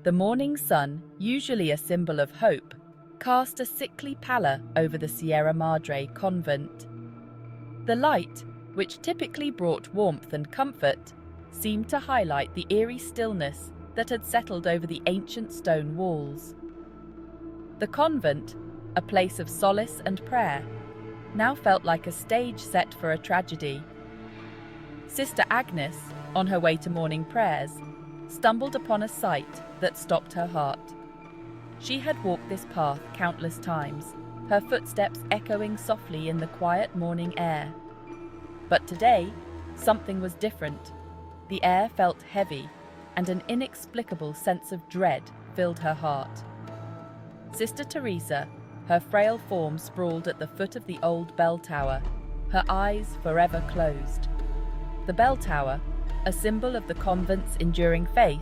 The morning sun, usually a symbol of hope, cast a sickly pallor over the Sierra Madre convent. The light, which typically brought warmth and comfort, seemed to highlight the eerie stillness that had settled over the ancient stone walls. The convent, a place of solace and prayer, now felt like a stage set for a tragedy. Sister Agnes, on her way to morning prayers, stumbled upon a sight that stopped her heart. She had walked this path countless times, her footsteps echoing softly in the quiet morning air. But today, something was different. The air felt heavy, and an inexplicable sense of dread filled her heart. Sister Teresa, her frail form sprawled at the foot of the old bell tower, her eyes forever closed. The bell tower, a symbol of the convent's enduring faith,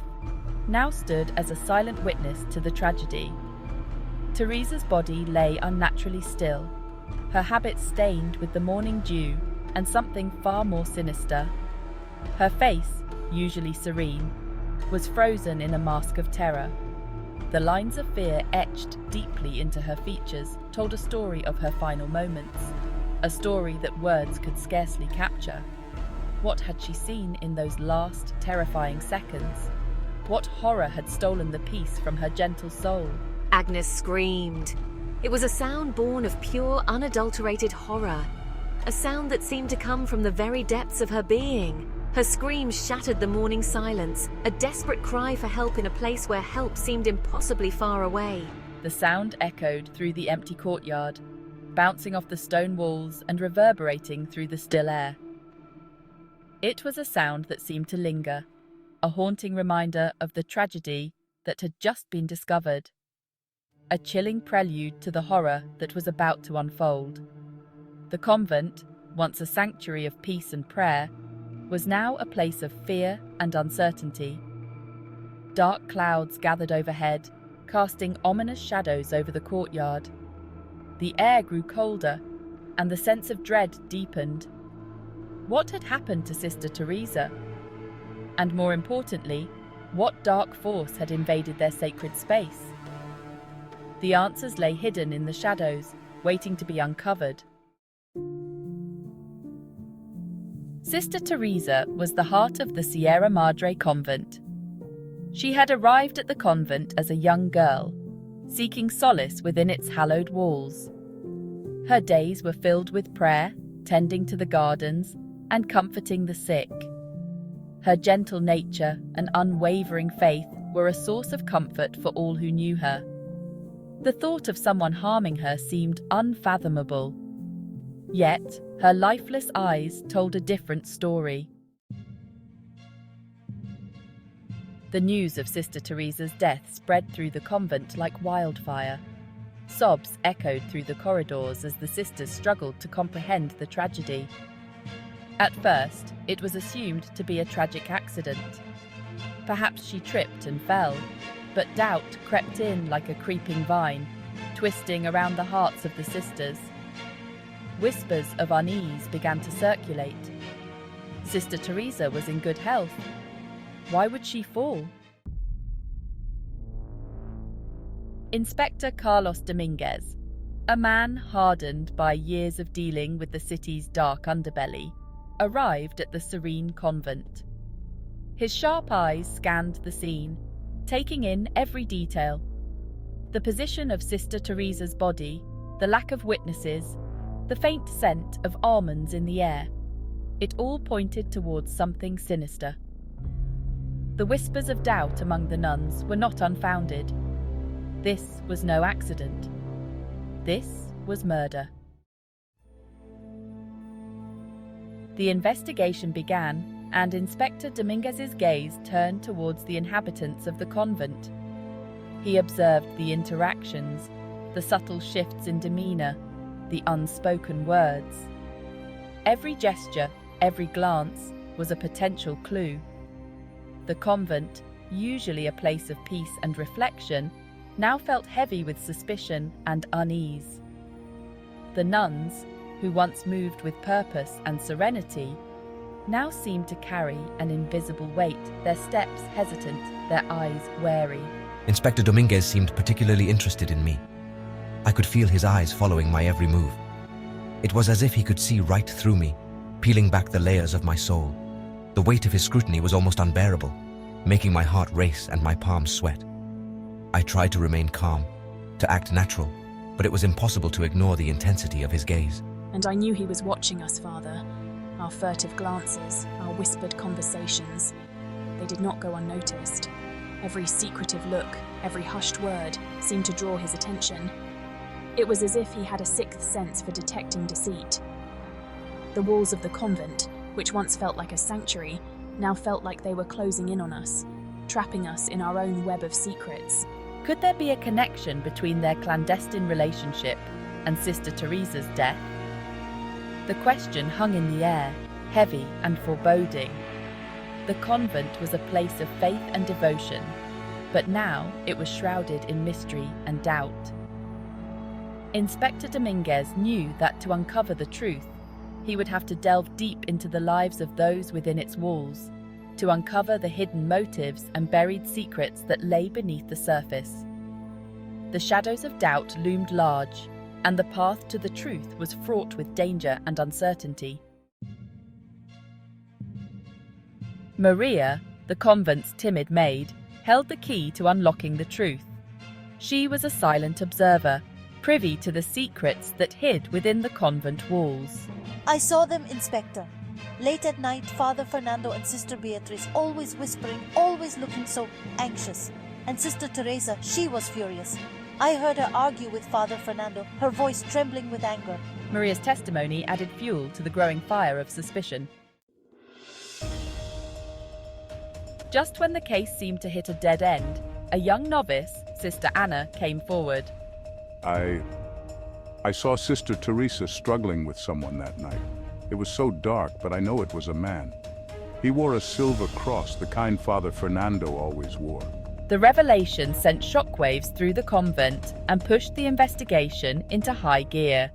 now stood as a silent witness to the tragedy. Teresa's body lay unnaturally still, her habit stained with the morning dew and something far more sinister. Her face, usually serene, was frozen in a mask of terror. The lines of fear etched deeply into her features told a story of her final moments, a story that words could scarcely capture. What had she seen in those last terrifying seconds? What horror had stolen the peace from her gentle soul? Agnes screamed. It was a sound born of pure, unadulterated horror, a sound that seemed to come from the very depths of her being. Her scream shattered the morning silence, a desperate cry for help in a place where help seemed impossibly far away. The sound echoed through the empty courtyard, bouncing off the stone walls and reverberating through the still air. It was a sound that seemed to linger, a haunting reminder of the tragedy that had just been discovered, a chilling prelude to the horror that was about to unfold. The convent, once a sanctuary of peace and prayer, was now a place of fear and uncertainty. Dark clouds gathered overhead, casting ominous shadows over the courtyard. The air grew colder, and the sense of dread deepened. What had happened to Sister Teresa? And more importantly, what dark force had invaded their sacred space? The answers lay hidden in the shadows, waiting to be uncovered. Sister Teresa was the heart of the Sierra Madre convent. She had arrived at the convent as a young girl, seeking solace within its hallowed walls. Her days were filled with prayer, tending to the gardens, and comforting the sick. Her gentle nature and unwavering faith were a source of comfort for all who knew her. The thought of someone harming her seemed unfathomable. Yet, her lifeless eyes told a different story. The news of Sister Teresa's death spread through the convent like wildfire. Sobs echoed through the corridors as the sisters struggled to comprehend the tragedy. At first, it was assumed to be a tragic accident. Perhaps she tripped and fell, but doubt crept in like a creeping vine, twisting around the hearts of the sisters. Whispers of unease began to circulate. Sister Teresa was in good health. Why would she fall? Inspector Carlos Dominguez, a man hardened by years of dealing with the city's dark underbelly, arrived at the serene convent. His sharp eyes scanned the scene, taking in every detail. The position of Sister Teresa's body, the lack of witnesses, the faint scent of almonds in the air. It all pointed towards something sinister. The whispers of doubt among the nuns were not unfounded. This was no accident. This was murder. The investigation began, and Inspector Dominguez's gaze turned towards the inhabitants of the convent. He observed the interactions, the subtle shifts in demeanor, the unspoken words. Every gesture, every glance, was a potential clue. The convent, usually a place of peace and reflection, now felt heavy with suspicion and unease. The nuns, who once moved with purpose and serenity, now seemed to carry an invisible weight, their steps hesitant, their eyes wary. Inspector Dominguez seemed particularly interested in me. I could feel his eyes following my every move. It was as if he could see right through me, peeling back the layers of my soul. The weight of his scrutiny was almost unbearable, making my heart race and my palms sweat. I tried to remain calm, to act natural, but it was impossible to ignore the intensity of his gaze. And I knew he was watching us, Father. Our furtive glances, our whispered conversations. They did not go unnoticed. Every secretive look, every hushed word seemed to draw his attention. It was as if he had a sixth sense for detecting deceit. The walls of the convent, which once felt like a sanctuary, now felt like they were closing in on us, trapping us in our own web of secrets. Could there be a connection between their clandestine relationship and Sister Teresa's death? The question hung in the air, heavy and foreboding. The convent was a place of faith and devotion, but now it was shrouded in mystery and doubt. Inspector Dominguez knew that to uncover the truth, he would have to delve deep into the lives of those within its walls, to uncover the hidden motives and buried secrets that lay beneath the surface. The shadows of doubt loomed large, and the path to the truth was fraught with danger and uncertainty. Maria, the convent's timid maid, held the key to unlocking the truth. She was a silent observer, privy to the secrets that hid within the convent walls. I saw them, Inspector. Late at night, Father Fernando and Sister Beatriz always whispering, always looking so anxious. And Sister Teresa, she was furious. I heard her argue with Father Fernando, her voice trembling with anger. Maria's testimony added fuel to the growing fire of suspicion. Just when the case seemed to hit a dead end, a young novice, Sister Anna, came forward. I saw Sister Teresa struggling with someone that night. It was so dark, but I know it was a man. He wore a silver cross, the kind Father Fernando always wore. The revelation sent shockwaves through the convent and pushed the investigation into high gear.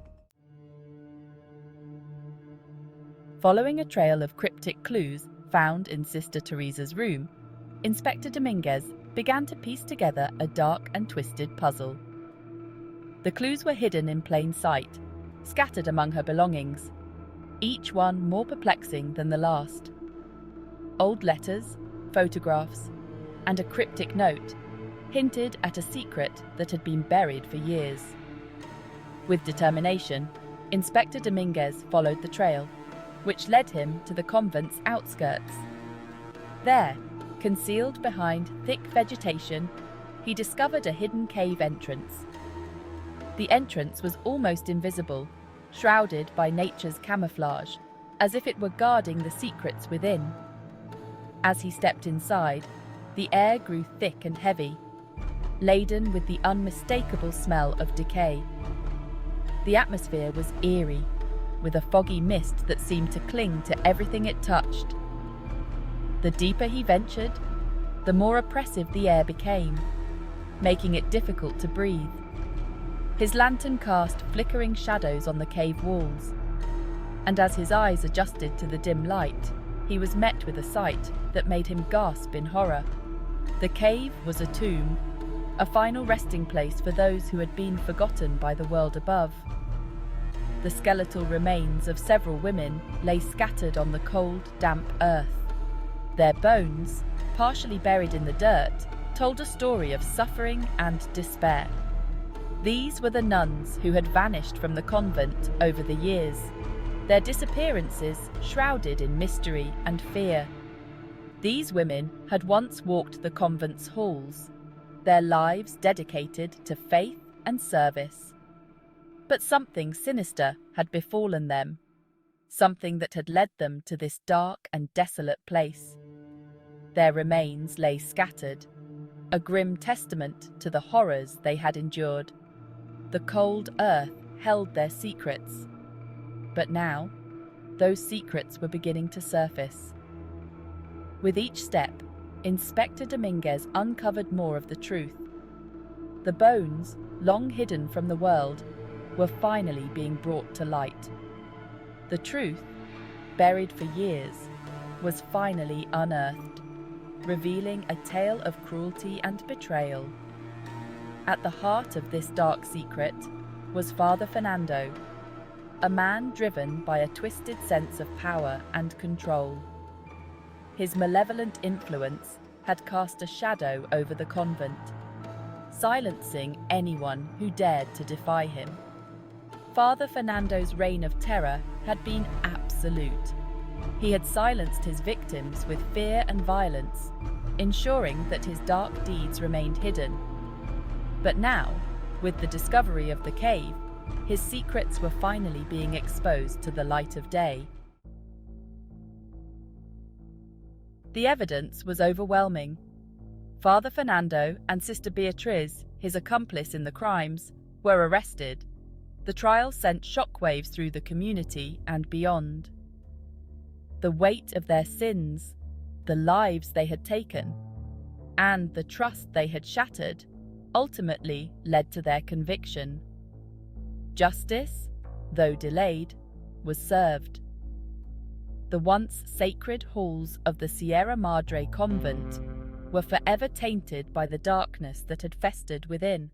Following a trail of cryptic clues found in Sister Teresa's room, Inspector Dominguez began to piece together a dark and twisted puzzle. The clues were hidden in plain sight, scattered among her belongings, each one more perplexing than the last. Old letters, photographs, and a cryptic note hinted at a secret that had been buried for years. With determination, Inspector Dominguez followed the trail, which led him to the convent's outskirts. There, concealed behind thick vegetation, he discovered a hidden cave entrance. The entrance was almost invisible, shrouded by nature's camouflage, as if it were guarding the secrets within. As he stepped inside, the air grew thick and heavy, laden with the unmistakable smell of decay. The atmosphere was eerie, with a foggy mist that seemed to cling to everything it touched. The deeper he ventured, the more oppressive the air became, making it difficult to breathe. His lantern cast flickering shadows on the cave walls, and as his eyes adjusted to the dim light, he was met with a sight that made him gasp in horror. The cave was a tomb, a final resting place for those who had been forgotten by the world above. The skeletal remains of several women lay scattered on the cold, damp earth. Their bones, partially buried in the dirt, told a story of suffering and despair. These were the nuns who had vanished from the convent over the years, their disappearances shrouded in mystery and fear. These women had once walked the convent's halls, their lives dedicated to faith and service. But something sinister had befallen them, something that had led them to this dark and desolate place. Their remains lay scattered, a grim testament to the horrors they had endured. The cold earth held their secrets, but now those secrets were beginning to surface. With each step, Inspector Dominguez uncovered more of the truth. The bones, long hidden from the world, were finally being brought to light. The truth, buried for years, was finally unearthed. revealing a tale of cruelty and betrayal. At the heart of this dark secret was Father Fernando, a man driven by a twisted sense of power and control. His malevolent influence had cast a shadow over the convent, silencing anyone who dared to defy him. Father Fernando's reign of terror had been absolute. He had silenced his victims with fear and violence, ensuring that his dark deeds remained hidden. But now, with the discovery of the cave, his secrets were finally being exposed to the light of day. The evidence was overwhelming. Father Fernando and Sister Beatriz, his accomplice in the crimes, were arrested. The trial sent shockwaves through the community and beyond. The weight of their sins, the lives they had taken, and the trust they had shattered ultimately led to their conviction. Justice, though delayed, was served. The once sacred halls of the Sierra Madre Convent were forever tainted by the darkness that had festered within.